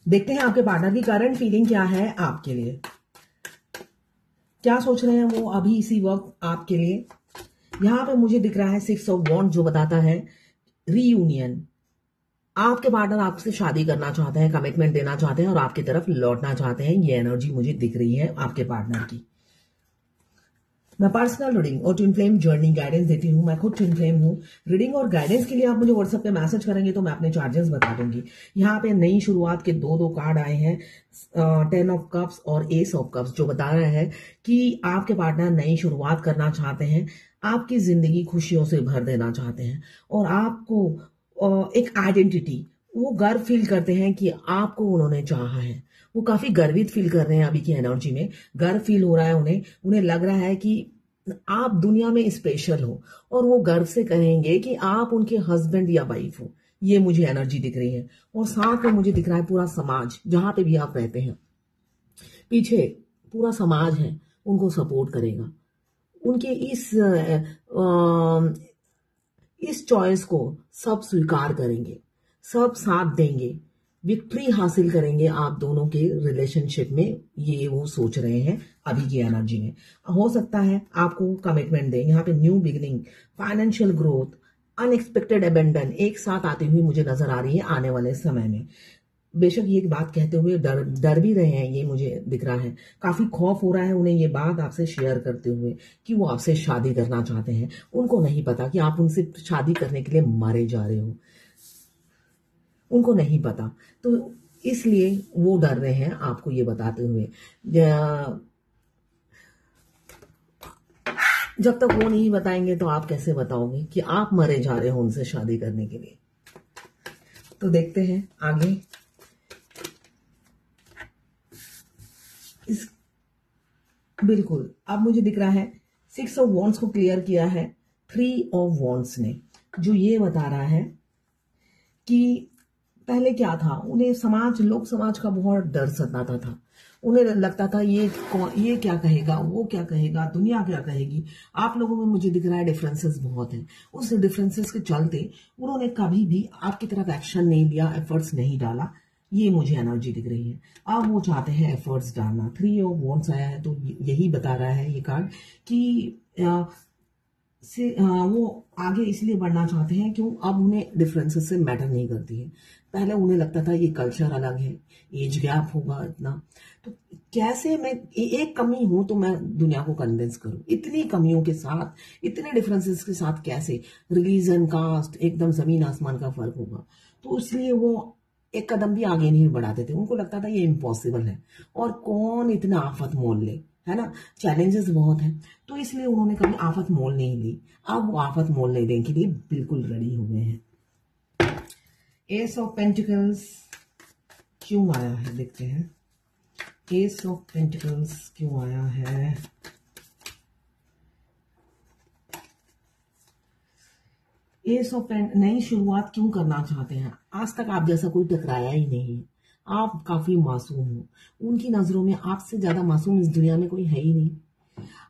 देखते हैं आपके पार्टनर की करंट फीलिंग क्या है आपके लिए, क्या सोच रहे हैं वो अभी इसी वक्त आपके लिए। यहां पे मुझे दिख रहा है 6 ऑफ वॉन्ड जो बताता है रीयूनियन। आपके पार्टनर आपसे शादी करना चाहते हैं, कमिटमेंट देना चाहते हैं और आपकी तरफ लौटना चाहते हैं। ये एनर्जी मुझे दिख रही है आपके पार्टनर की। मैं पर्सनल रीडिंग और ट्विन फ्लेम जर्नी गाइडेंस देती हूँ। मैं खुद ट्विन फ्लेम हूँ। रीडिंग और गाइडेंस के लिए आप मुझे व्हाट्सएप पे मैसेज करेंगे तो मैं अपने चार्जेस बता दूंगी। यहाँ पे नई शुरुआत के दो कार्ड आए हैं, 10 ऑफ कप्स और एस ऑफ कप्स, जो बता रहा है कि आपके पार्टनर नई शुरुआत करना चाहते हैं, आपकी जिंदगी खुशियों से भर देना चाहते हैं और आपको एक आइडेंटिटी, वो गर्व फील करते हैं कि आपको उन्होंने चाहा है। वो काफी गर्वित फील कर रहे हैं अभी की एनर्जी में, गर्व फील हो रहा है उन्हें। उन्हें लग रहा है कि आप दुनिया में स्पेशल हो और वो गर्व से कहेंगे कि आप उनके हस्बैंड या वाइफ हो। ये मुझे एनर्जी दिख रही है। और साथ में मुझे दिख रहा है पूरा समाज, जहां पे भी आप रहते हैं, पीछे पूरा समाज है, उनको सपोर्ट करेगा। उनके इस चॉइस को सब स्वीकार करेंगे, सब साथ देंगे, विक्ट्री हासिल करेंगे आप दोनों के रिलेशनशिप में। ये वो सोच रहे हैं अभी की एनर्जी में। हो सकता है आपको कमिटमेंट दें। यहाँ पे new beginning, financial growth, unexpected abandon एक साथ आती हुई मुझे नजर आ रही है आने वाले समय में। बेशक ये बात कहते हुए डर भी रहे हैं, ये मुझे दिख रहा है। काफी खौफ हो रहा है उन्हें ये बात आपसे शेयर करते हुए कि वो आपसे शादी करना चाहते हैं। उनको नहीं पता कि आप उनसे शादी करने के लिए मारे जा रहे हो, उनको नहीं पता। तो इसलिए वो डर रहे हैं आपको ये बताते हुए। जब तक वो नहीं बताएंगे तो आप कैसे बताओगे कि आप मरे जा रहे हो उनसे शादी करने के लिए। तो देखते हैं आगे। इस बिल्कुल अब मुझे दिख रहा है 6 ऑफ वॉन्ड्स को क्लियर किया है 3 ऑफ वॉन्ड्स ने, जो ये बता रहा है कि पहले क्या था, उन्हें लोक समाज का बहुत डर सताता था। उन्हें लगता था ये क्या कहेगा, वो क्या कहेगा, दुनिया क्या कहेगी। आप लोगों में मुझे दिख रहा है डिफरेंसेस बहुत हैं। उस डिफरेंसेस के चलते उन्होंने कभी भी आपकी तरफ एक्शन नहीं लिया, एफर्ट्स नहीं डाला। ये मुझे एनर्जी दिख रही है। अब वो चाहते हैं एफर्ट्स डालना। 3 ऑफ वॉन्ड्स आया है तो यही बता रहा है ये कार्ड कि वो आगे इसलिए बढ़ना चाहते हैं क्यों अब उन्हें डिफरेंसेस से मैटर नहीं करती है। पहले उन्हें लगता था ये कल्चर अलग है, एज गैप होगा इतना, तो कैसे मैं एक कमी हूं तो मैं दुनिया को कन्विंस करूं, इतनी कमियों के साथ, इतने डिफरेंसेस के साथ कैसे रिलीजन, कास्ट, एकदम जमीन आसमान का फर्क होगा। तो इसलिए वो एक कदम भी आगे नहीं बढ़ाते थे। उनको लगता था ये इम्पॉसिबल है और कौन इतना आफत मोल ले, है ना, चैलेंजेस बहुत हैं। तो इसलिए उन्होंने कभी आफत मोल नहीं ली। अब वो आफत मोल लेने के लिए बिल्कुल रेडी हो गए हैं। एस ऑफ पेंटिकल्स क्यों आया है, देखते हैं। एस ऑफ पेंटिकल्स क्यों आया है। एस ऑफ नई शुरुआत क्यों करना चाहते हैं। आज तक आप जैसा कोई टकराया ही नहीं। आप काफी मासूम हो उनकी नजरों में। आपसे ज्यादा मासूम इस दुनिया में कोई है ही नहीं।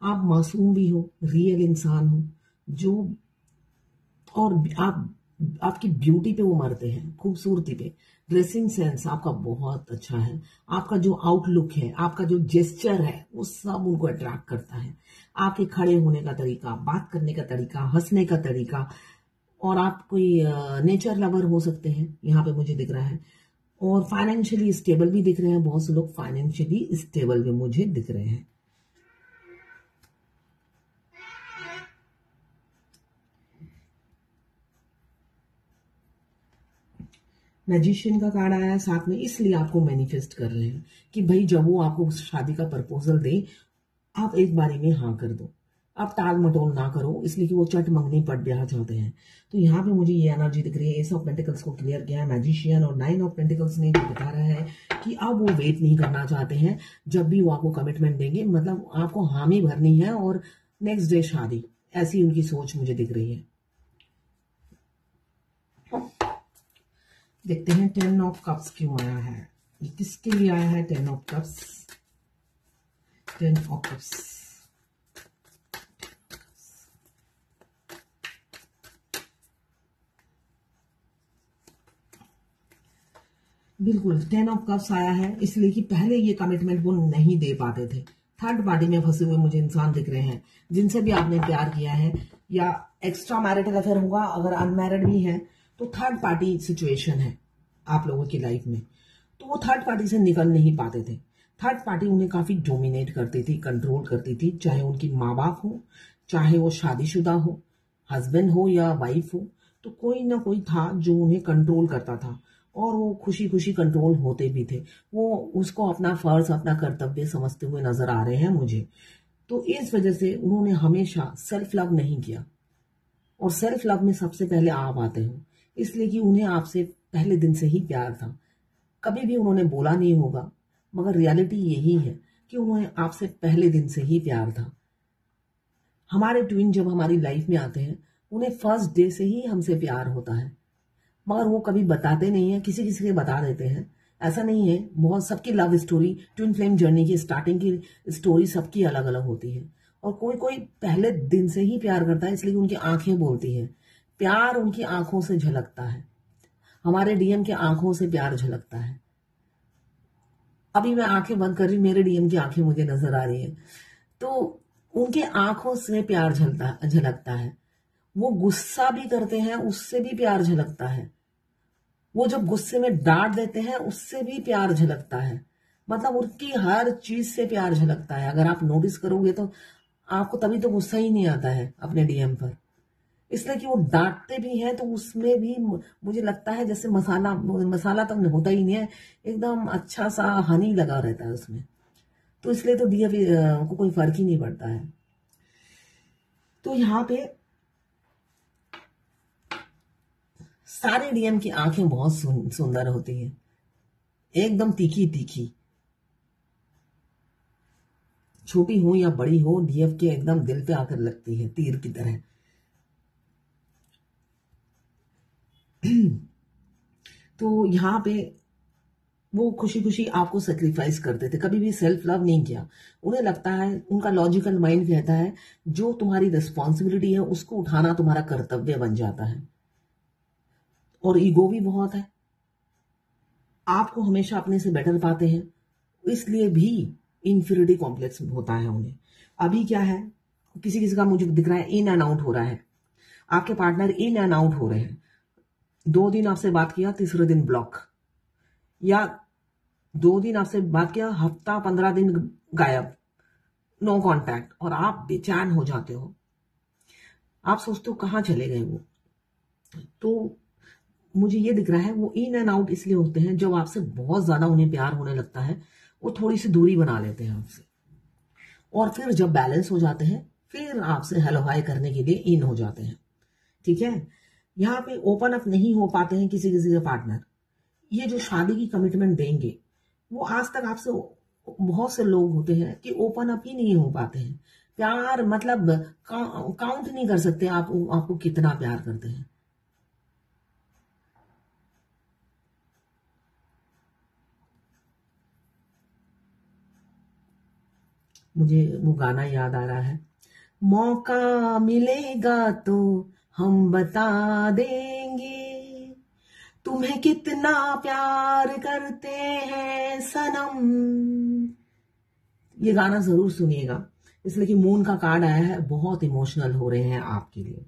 आप मासूम भी हो, रियल इंसान हो जो, और आपकी ब्यूटी पे वो मरते हैं, खूबसूरती पे। ड्रेसिंग सेंस आपका बहुत अच्छा है। आपका जो आउटलुक है, आपका जो जेस्चर है, वो सब उनको अट्रैक्ट करता है। आपके खड़े होने का तरीका, बात करने का तरीका, हंसने का तरीका। और आप कोई नेचर लवर हो सकते हैं, यहाँ पे मुझे दिख रहा है। और फाइनेंशियली स्टेबल भी दिख रहे हैं। बहुत से लोग फाइनेंशियली स्टेबल भी मुझे दिख रहे हैं। मैजिशियन का कार्ड आया है साथ में, इसलिए आपको मैनिफेस्ट कर रहे हैं कि भाई जब वो आपको शादी का प्रपोजल दे, आप एक बारी में हाँ कर दो। आप टाल मटोल ना करो, इसलिए कि वो चट मंगनी पट ब्याह चाहते हैं। तो यहाँ पे मुझे ये एनर्जी दिख रही है। एस ऑफ पेंटिकल्स को क्लियर किया है मैजिशियन, और 9 ऑफ पेंटिकल्स ने जो बता रहा है कि अब वो वेट नहीं करना चाहते हैं। जब भी वो आपको कमिटमेंट देंगे, मतलब आपको हामी भरनी है और नेक्स्ट डे शादी, ऐसी उनकी सोच मुझे दिख रही है। देखते हैं 10 ऑफ कप्स क्यों आया है, ये किसके लिए आया है। 10 ऑफ कप्स, 10 ऑफ कप्स। बिल्कुल 10 ऑफ कप्स आया है, इसलिए कि पहले ये कमिटमेंट वो नहीं दे पाते थे। थर्ड पार्टी में फंसे हुए मुझे इंसान दिख रहे हैं, जिनसे भी आपने प्यार किया है, या एक्स्ट्रा मैरिटल अफेयर होगा, अगर अनमैरिड भी है तो थर्ड पार्टी सिचुएशन है आप लोगों की लाइफ में। तो वो थर्ड पार्टी से निकल नहीं पाते थे। थर्ड पार्टी उन्हें काफी डोमिनेट करती थी, कंट्रोल करती थी, चाहे उनकी माँ बाप हो, चाहे वो शादीशुदा हो, हस्बैंड हो या वाइफ हो, तो कोई ना कोई था जो उन्हें कंट्रोल करता था, और वो खुशी खुशी कंट्रोल होते भी थे। वो उसको अपना फर्ज, अपना कर्तव्य समझते हुए नजर आ रहे हैं मुझे। तो इस वजह से उन्होंने हमेशा सेल्फ लव नहीं किया, और सेल्फ लव में सबसे पहले आप आते हो, इसलिए कि उन्हें आपसे पहले दिन से ही प्यार था। कभी भी उन्होंने बोला नहीं होगा, मगर रियलिटी यही है कि उन्हें आपसे पहले दिन से ही प्यार था। हमारे ट्विन जब हमारी लाइफ में आते हैं, उन्हें फर्स्ट डे से ही हमसे प्यार होता है, मगर वो कभी बताते नहीं है, किसी किसी के बता देते हैं। ऐसा नहीं है, बहुत सबकी love story, twin flame journey की स्टार्टिंग की स्टोरी सबकी अलग अलग होती है, और कोई कोई पहले दिन से ही प्यार करता है, इसलिए उनकी आंखें बोलती हैं। प्यार उनकी आंखों से झलकता है, हमारे डीएम की आंखों से प्यार झलकता है। अभी मैं आंखें बंद कर रही, मेरे डीएम की आंखें मुझे नजर आ रही है, तो उनके आंखों से प्यार झलकता है। वो गुस्सा भी करते हैं, उससे भी प्यार झलकता है। वो जब गुस्से में डांट देते हैं, उससे भी प्यार झलकता है। मतलब उनकी हर चीज से प्यार झलकता है। अगर आप नोटिस करोगे तो आपको तभी तो गुस्सा ही नहीं आता है अपने डीएम पर, इसलिए कि वो डांटते भी हैं तो उसमें भी मुझे लगता है जैसे मसाला मसाला तो होता ही नहीं है, एकदम अच्छा सा हनी लगा रहता है उसमें। तो इसलिए तो डीएम को कोई फर्क ही नहीं पड़ता है। तो यहाँ पे सारे डीएम की आंखें बहुत सुंदर होती हैं, एकदम तीखी तीखी, छोटी हो या बड़ी हो, डीएफ के एकदम दिल पे आकर लगती है तीर की तरह। तो यहाँ पे वो खुशी खुशी आपको सेक्रीफाइस करते थे, कभी भी सेल्फ लव नहीं किया। उन्हें लगता है, उनका लॉजिकल माइंड कहता है, जो तुम्हारी रिस्पॉन्सिबिलिटी है उसको उठाना तुम्हारा कर्तव्य बन जाता है। और ईगो भी बहुत है, आपको हमेशा अपने से बेटर पाते हैं, इसलिए भी इंफीरियरिटी कॉम्प्लेक्स होता है उन्हें। अभी क्या है, किसी किसी का मुझे दिख रहा है इन एंड आउट हो रहा है, आपके पार्टनर इन एंड आउट हो रहे हैं। 2 दिन आपसे बात किया, तीसरे दिन ब्लॉक, या 2 दिन आपसे बात किया, हफ्ता 15 दिन गायब, नो कांटेक्ट, और आप बेचैन हो जाते हो। आप सोचते हो कहाँ चले गए वो। तो मुझे ये दिख रहा है वो इन एंड आउट इसलिए होते हैं, जब आपसे बहुत ज्यादा उन्हें प्यार होने लगता है, वो थोड़ी सी दूरी बना लेते हैं आपसे, और फिर जब बैलेंस हो जाते हैं, फिर आपसे हेलो हाय करने के लिए इन हो जाते हैं। ठीक है, यहाँ पे ओपन अप नहीं हो पाते हैं किसी किसी के पार्टनर। ये जो शादी की कमिटमेंट देंगे, वो आज तक आपसे, बहुत से लोग होते हैं कि ओपन अप ही नहीं हो पाते हैं। प्यार मतलब काउंट नहीं कर सकते आप आपको कितना प्यार करते हैं। मुझे वो गाना याद आ रहा है, मौका मिलेगा तो हम बता देंगे तुम्हें कितना प्यार करते हैं सनम। ये गाना जरूर सुनिएगा, इसलिए कि मून का कार्ड आया है, बहुत इमोशनल हो रहे हैं आपके लिए,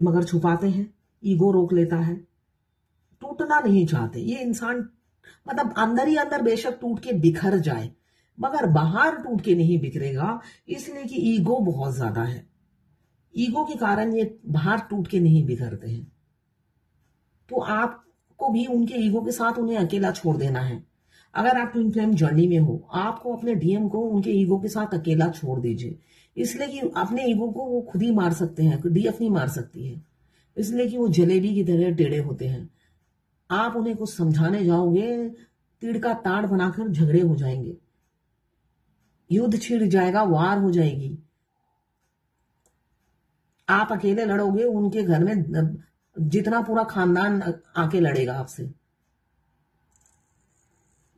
मगर छुपाते हैं, ईगो रोक लेता है, टूटना नहीं चाहते ये इंसान। मतलब अंदर ही अंदर बेशक टूट के बिखर जाए, मगर बाहर टूट के नहीं बिखरेगा, इसलिए कि ईगो बहुत ज्यादा है। ईगो के कारण ये बाहर टूट के नहीं बिखरते हैं। तो आपको भी उनके ईगो के साथ उन्हें अकेला छोड़ देना है। अगर आप ट्विन फ्लेम जर्नी में हो, आपको अपने डीएम को उनके ईगो के साथ अकेला छोड़ दीजिए, इसलिए कि अपने ईगो को वो खुद ही मार सकते हैं, डीएफ नहीं मार सकती है, इसलिए कि वो जलेबी की तरह टेढ़े होते हैं। आप उन्हें कुछ समझाने जाओगे, तीड़ का ताड़ बनाकर झगड़े हो जाएंगे, युद्ध छिड़ जाएगा, वार हो जाएगी। आप अकेले लड़ोगे, उनके घर में जितना पूरा खानदान आके लड़ेगा आपसे।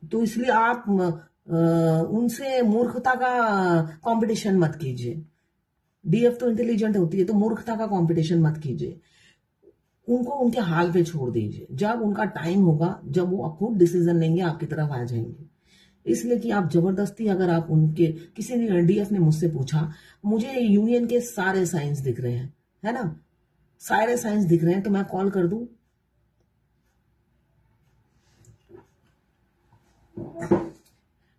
तो इसलिए आप उनसे मूर्खता का कंपटीशन मत कीजिए। डीएफ तो इंटेलिजेंट होती है, तो मूर्खता का कंपटीशन मत कीजिए। उनको उनके हाल पे छोड़ दीजिए। जब उनका टाइम होगा, जब वो खुद डिसीजन लेंगे, आपकी तरफ आ जाएंगे। इसलिए कि आप जबरदस्ती, अगर आप उनके, किसी ने डीएफ ने मुझसे पूछा, मुझे यूनियन के सारे साइंस दिख रहे हैं, है ना, सारे साइंस दिख रहे हैं, तो मैं कॉल कर दूं?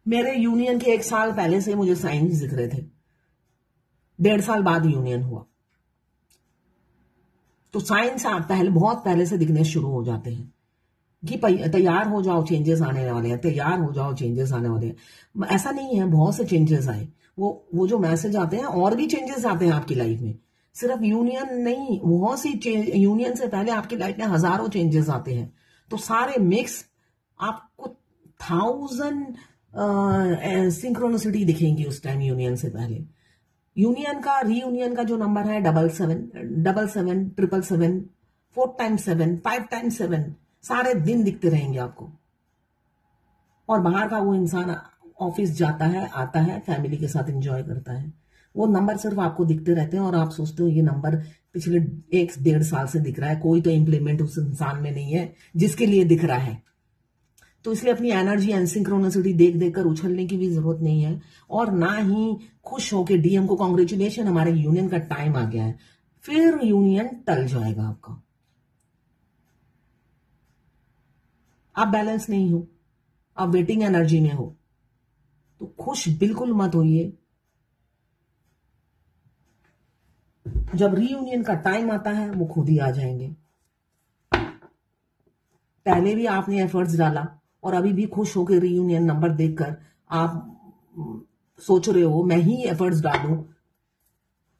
मेरे यूनियन के 1 साल पहले से मुझे साइंस दिख रहे थे, 1.5 साल बाद यूनियन हुआ। तो साइंस आप पहले, बहुत पहले से दिखने शुरू हो जाते हैं कि तैयार हो जाओ, चेंजेस आने वाले हैं, तैयार हो जाओ, चेंजेस आने वाले हैं। ऐसा नहीं है, बहुत से चेंजेस आए। वो जो मैसेज आते हैं, और भी चेंजेस आते हैं आपकी लाइफ में, सिर्फ यूनियन नहीं, बहुत सी यूनियन से पहले आपकी लाइफ में हजारों चेंजेस आते हैं। तो सारे मिक्स आपको 1000 सिंक्रोनिसिटी दिखेंगी उस टाइम यूनियन से पहले। यूनियन का, रीयूनियन का जो नंबर है 777, 777, 4 टाइम्स 7, 5 टाइम्स 7, सारे दिन दिखते रहेंगे आपको। और बाहर का वो इंसान ऑफिस जाता है, आता है, फैमिली के साथ एंजॉय करता है, वो नंबर सिर्फ आपको दिखते रहते हैं, और आप सोचते हो ये नंबर पिछले 1-1.5 साल से दिख रहा है, कोई तो इंप्लीमेंट उस इंसान में नहीं है जिसके लिए दिख रहा है। तो इसलिए अपनी एनर्जी एनसिंक्रोनिसिटी देख देख कर उछलने की भी जरूरत नहीं है, और ना ही खुश होके डीएम को कांग्रेचुलेशन, हमारे यूनियन का टाइम आ गया है। फिर यूनियन टल जाएगा आपका। आप बैलेंस नहीं हो, आप वेटिंग एनर्जी में हो, तो खुश बिल्कुल मत होइए। जब रीयूनियन का टाइम आता है, वो खुद ही आ जाएंगे। पहले भी आपने एफर्ट्स डाला, और अभी भी खुश होकर रीयूनियन नंबर देखकर आप सोच रहे हो मैं ही एफर्ट्स डालूं,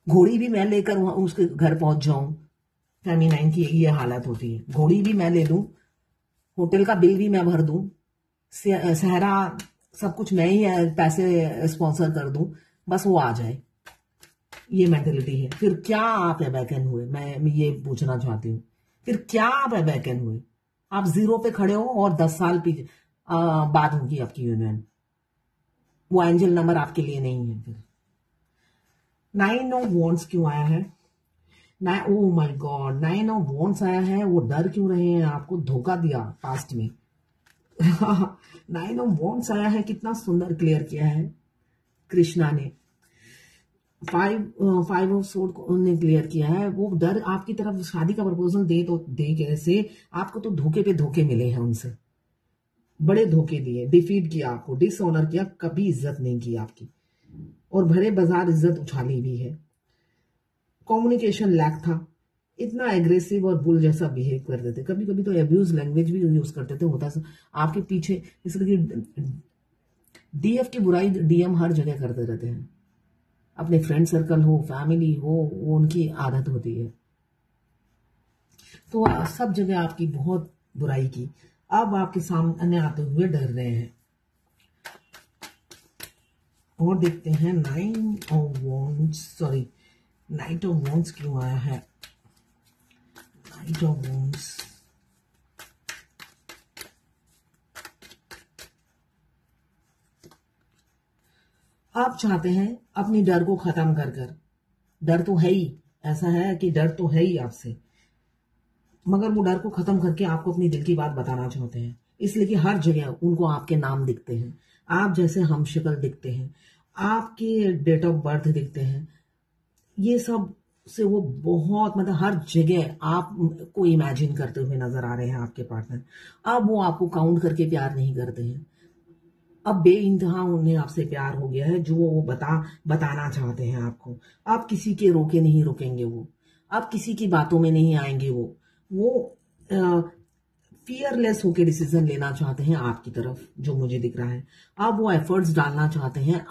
घोड़ी भी मैं लेकर उसके घर पहुंच जाऊं। फेमिनाइन की ये हालत होती है, घोड़ी भी मैं ले लूं, होटल का बिल भी मैं भर दूं, सहरा सब कुछ मैं ही पैसे स्पॉन्सर कर दूं, बस वो आ जाए। ये मेंटेलिटी है। फिर क्या आप अबैकन हुए, मैं ये पूछना चाहती हूँ, फिर क्या आप अबैकन हुए? आप 0 पे खड़े हो, और 10 साल बाद होगी आपकी यूनियन। वो एंजल नंबर आपके लिए नहीं है। फिर 9 ऑफ वॉन्ड्स क्यों आया है? Oh my God, 9 of wands आया है। वो डर क्यों रहे हैं? आपको धोखा दिया पास्ट में। 9 ऑफ वॉन्ड्स आया है, कितना सुंदर क्लियर किया है कृष्णा ने। 5 ऑफ सोर्ड ने क्लियर किया है। वो डर आपकी तरफ शादी का प्रपोजल दे कैसे, आपको तो धोखे पे धोखे मिले हैं उनसे, बड़े धोखे दिए, डिफीट किया आपको, डिसऑनर किया, कभी इज्जत नहीं की आपकी, और भरे बाजार इज्जत उछाली भी है। कम्युनिकेशन लैक था, इतना एग्रेसिव और बुल जैसा बिहेव करते थे, कभी कभी तो एब्यूज लैंग्वेज भी यूज करते थे। होता आपके पीछे, इसलिए डीएफ की बुराई डीएम हर जगह करते रहते हैं, अपने फ्रेंड सर्कल हो, फैमिली हो, वो उनकी आदत होती है। तो सब जगह आपकी बहुत बुराई की, अब आपके सामने आते हुए डर रहे हैं। और देखते हैं नाइट ऑफ वॉन्ड्स क्यों आया है? नाइट ऑफ वॉन्ड्स, आप चाहते हैं अपनी डर को खत्म कर डर तो है ही, ऐसा है कि डर तो है ही आपसे, मगर वो डर को खत्म करके आपको अपनी दिल की बात बताना चाहते हैं, इसलिए कि हर जगह उनको आपके नाम दिखते हैं, आप जैसे हमशक्ल दिखते हैं, आपके डेट ऑफ बर्थ दिखते हैं, ये सब से वो बहुत, मतलब हर जगह आपको इमेजिन करते हुए नजर आ रहे हैं आपके पार्टनर। अब वो आपको काउंट करके प्यार नहीं करते हैं, अब बेइंतहा उन्हें आपसे प्यार हो गया है, जो वो बताना चाहते हैं आपको। आप किसी के रोके नहीं रुकेंगे वो, आप किसी की बातों में नहीं आएंगे वो फियरलेस होकर डिसीजन लेना चाहते हैं आपकी तरफ, जो मुझे दिख रहा है। अब वो एफर्ट्स डालना चाहते हैं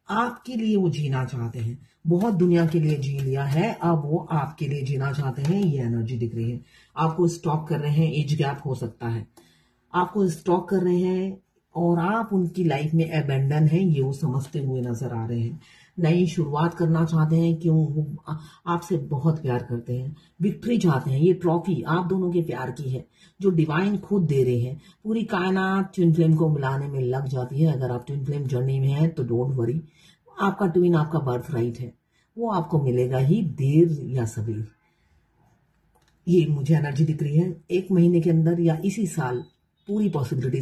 आपके लिए वो जीना चाहते हैं। बहुत दुनिया के लिए जी लिया है, अब वो आपके लिए जीना चाहते हैं, ये एनर्जी दिख रही है। आपको स्टॉक कर रहे हैं, एज गैप हो सकता है, आपको स्टॉक कर रहे हैं, और आप उनकी लाइफ में अबेंडन है, ये वो समझते हुए नजर आ रहे हैं। नई शुरुआत करना चाहते हैं, क्यों? वो आपसे बहुत प्यार करते हैं, विक्ट्री चाहते हैं। ये ट्रॉफी आप दोनों के प्यार की है, जो डिवाइन खुद दे रहे हैं। पूरी कायनात ट्विन फ्लेम को मिलाने में लग जाती है। अगर आप ट्विन फ्लेम जर्नी में हैं तो डोंट वरी, आपका ट्विन आपका बर्थ राइट है, वो आपको मिलेगा ही, देर या सबेर। ये मुझे एनर्जी दिख रही है 1 महीने के अंदर या इसी साल पूरी पॉसिबिलिटीज